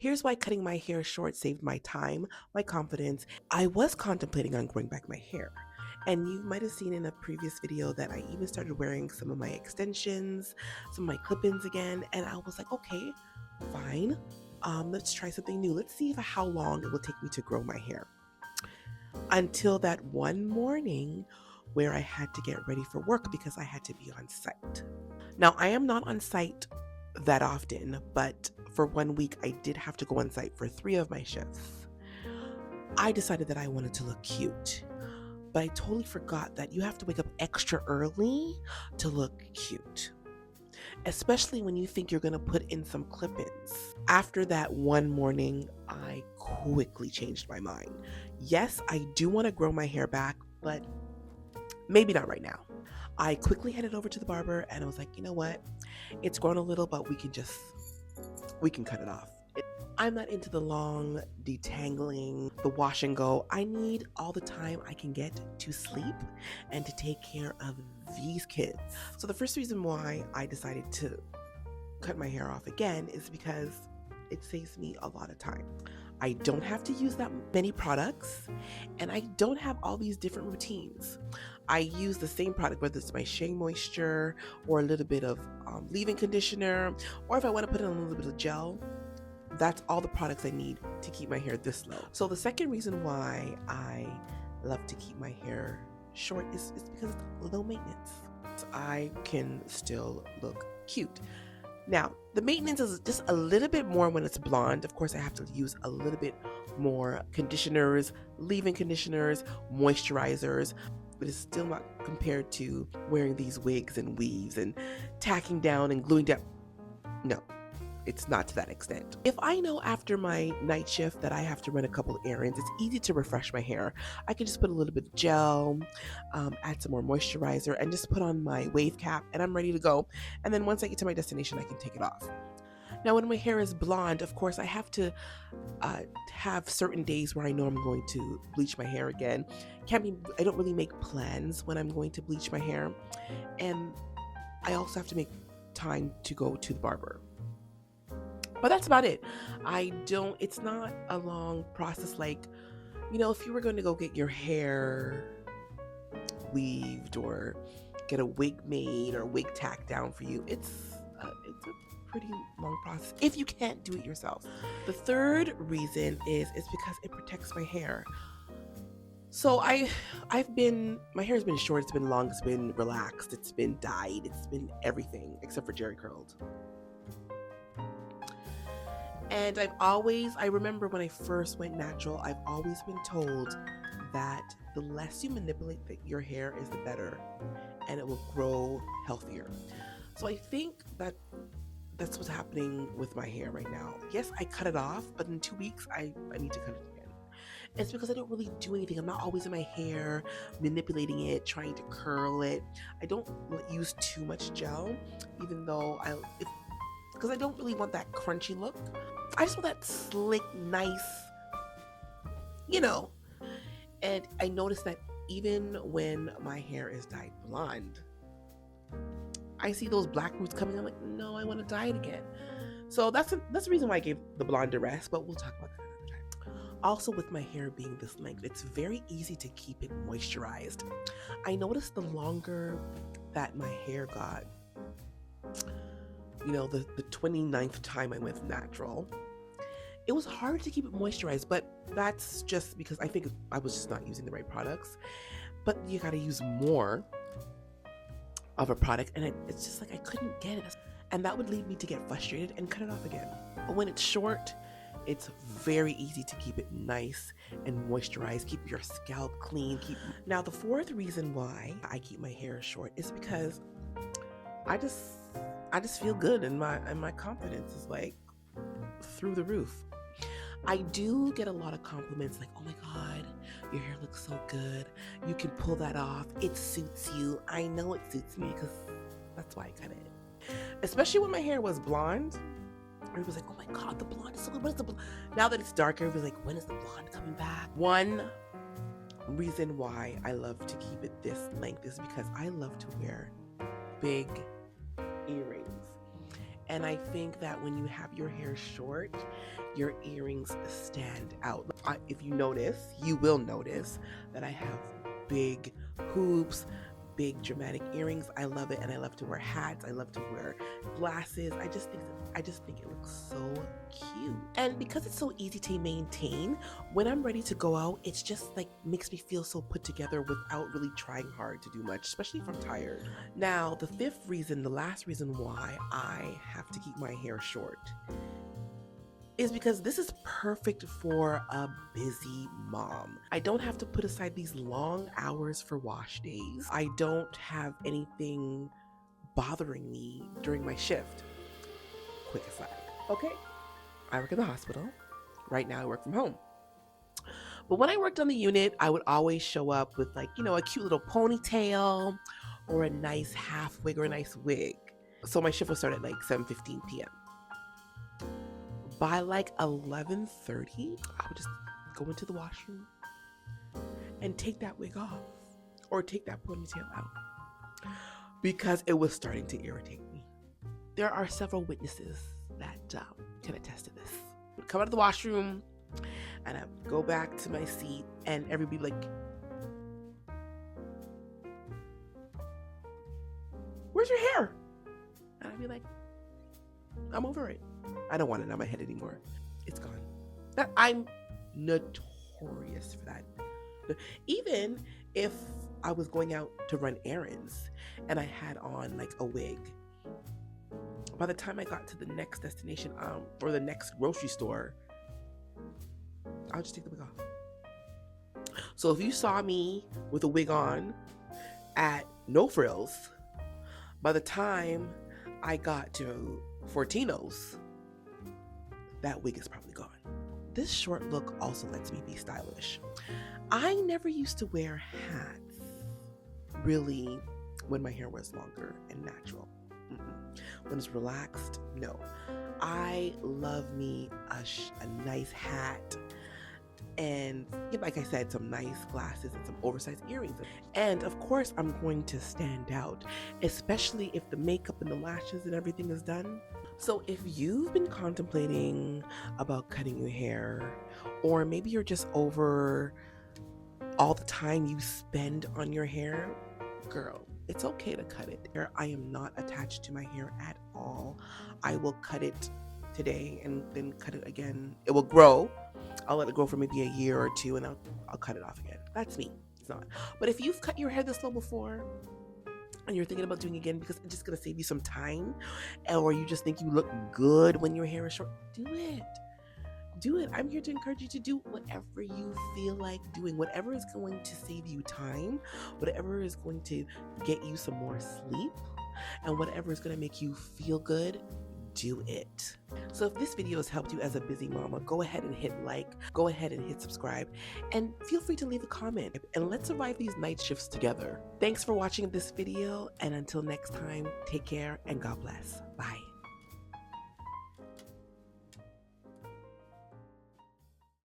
Here's why cutting my hair short saved my time, my confidence. I was contemplating on growing back my hair. And you might have seen in a previous video that I even started wearing some of my extensions, some of my clip-ins again. And I was like, okay, fine. Let's try something new. Let's see how long it will take me to grow my hair. Until that one morning where I had to get ready for work because I had to be on site. Now, I am not on site that often, but for 1 week, I did have to go on site for 3 of my shifts. I decided that I wanted to look cute, but I totally forgot that you have to wake up extra early to look cute, especially when you think you're going to put in some clip-ins. After that one morning, I quickly changed my mind. Yes, I do want to grow my hair back, but maybe not right now. I quickly headed over to the barber and I was like, you know what? It's grown a little, but we can cut it off. I'm not into the long detangling, the wash and go. I need all the time I can get to sleep and to take care of these kids. So the first reason why I decided to cut my hair off again is because it saves me a lot of time. I don't have to use that many products, and I don't have all these different routines. I use the same product, whether it's my Shea Moisture or a little bit of leave-in conditioner, or if I want to put in a little bit of gel. That's all the products I need to keep my hair this low. So the second reason why I love to keep my hair short is because it's low maintenance. So I can still look cute. Now, the maintenance is just a little bit more when it's blonde. Of course, I have to use a little bit more conditioners, leave-in conditioners, moisturizers, but it's still not compared to wearing these wigs and weaves and tacking down and gluing down. No, it's not to that extent. If I know after my night shift that I have to run a couple errands, it's easy to refresh my hair. I can just put a little bit of gel, add some more moisturizer, and just put on my wave cap, and I'm ready to go. And then once I get to my destination, I can take it off. Now, when my hair is blonde, of course, I have to have certain days where I know I'm going to bleach my hair again. I don't really make plans when I'm going to bleach my hair. And I also have to make time to go to the barber. But that's about it. It's not a long process like, if you were going to go get your hair weaved or get a wig made or wig tacked down for you, it's a pretty long process if you can't do it yourself. The third reason is because it protects my hair. So my hair's been short, it's been long, it's been relaxed, it's been dyed, it's been everything except for jerry curled. And I remember when I first went natural, I've always been told that the less you manipulate your hair is the better, and it will grow healthier. So I think that's what's happening with my hair right now. Yes, I cut it off, but in 2 weeks, I need to cut it again. It's because I don't really do anything. I'm not always in my hair, manipulating it, trying to curl it. I don't use too much gel, even though because I don't really want that crunchy look. I just want that slick, nice, And I noticed that even when my hair is dyed blonde, I see those black roots coming. I'm like, no, I want to dye it again. So that's the reason why I gave the blonde a rest, but we'll talk about that another time. Also, with my hair being this length, it's very easy to keep it moisturized. I noticed the longer that my hair got, the 29th time I went natural, it was hard to keep it moisturized, but that's just because I think I was just not using the right products. But you gotta use more of a product, and it's just like I couldn't get it. And that would lead me to get frustrated and cut it off again. But when it's short, it's very easy to keep it nice and moisturized, keep your scalp clean. Now, the fourth reason why I keep my hair short is because I just feel good, and my confidence is like through the roof. I do get a lot of compliments like, oh my God, your hair looks so good. You can pull that off. It suits you. I know it suits me because that's why I cut it. Especially when my hair was blonde. Everybody was like, oh my God, the blonde is so good. When is the blonde? Now that it's darker, everybody's like, when is the blonde coming back? One reason why I love to keep it this length is because I love to wear big earrings. And I think that when you have your hair short, your earrings stand out. If you notice, you will notice that I have big hoops, big dramatic earrings. I love it, and I love to wear hats. I love to wear glasses. I just think it looks so cute. And because it's so easy to maintain, when I'm ready to go out, it's just like makes me feel so put together without really trying hard to do much, especially if I'm tired. Now, the last reason why I have to keep my hair short is because this is perfect for a busy mom. I don't have to put aside these long hours for wash days. I don't have anything bothering me during my shift. Quick aside. Okay, I work in the hospital. Right now I work from home. But when I worked on the unit, I would always show up with like, a cute little ponytail or a nice half wig or a nice wig. So my shift would start at like 7:15 p.m. By like 11:30, I would just go into the washroom and take that wig off or take that ponytail out because it was starting to irritate me. There are several witnesses that can attest to this. I'd come out of the washroom and I'd go back to my seat and everybody would be like, "Where's your hair?" And I'd be like, "I'm over it. I don't want it on my head anymore. It's gone." I'm notorious for that. Even if I was going out to run errands and I had on like a wig, by the time I got to the next destination or the next grocery store, I'll just take the wig off. So if you saw me with a wig on at No Frills, by the time I got to Fortino's, that wig is probably gone. This short look also lets me be stylish. I never used to wear hats, really, when my hair was longer and natural. When it's relaxed, no. I love me a nice hat and, like I said, some nice glasses and some oversized earrings. And of course, I'm going to stand out, especially if the makeup and the lashes and everything is done. So if you've been contemplating about cutting your hair, or maybe you're just over all the time you spend on your hair, girl, it's okay to cut it. I am not attached to my hair at all. I will cut it today and then cut it again. It will grow. I'll let it grow for maybe a year or two and I'll cut it off again. That's me. It's not. But if you've cut your hair this low before and you're thinking about doing it again because it's just going to save you some time, or you just think you look good when your hair is short, do it. Do it. I'm here to encourage you to do whatever you feel like doing, whatever is going to save you time, whatever is going to get you some more sleep, and whatever is going to make you feel good. Do it. So if this video has helped you as a busy mama, go ahead and hit like, go ahead and hit subscribe, and feel free to leave a comment, and let's survive these night shifts together. Thanks for watching this video, and until next time, take care and God bless. Bye.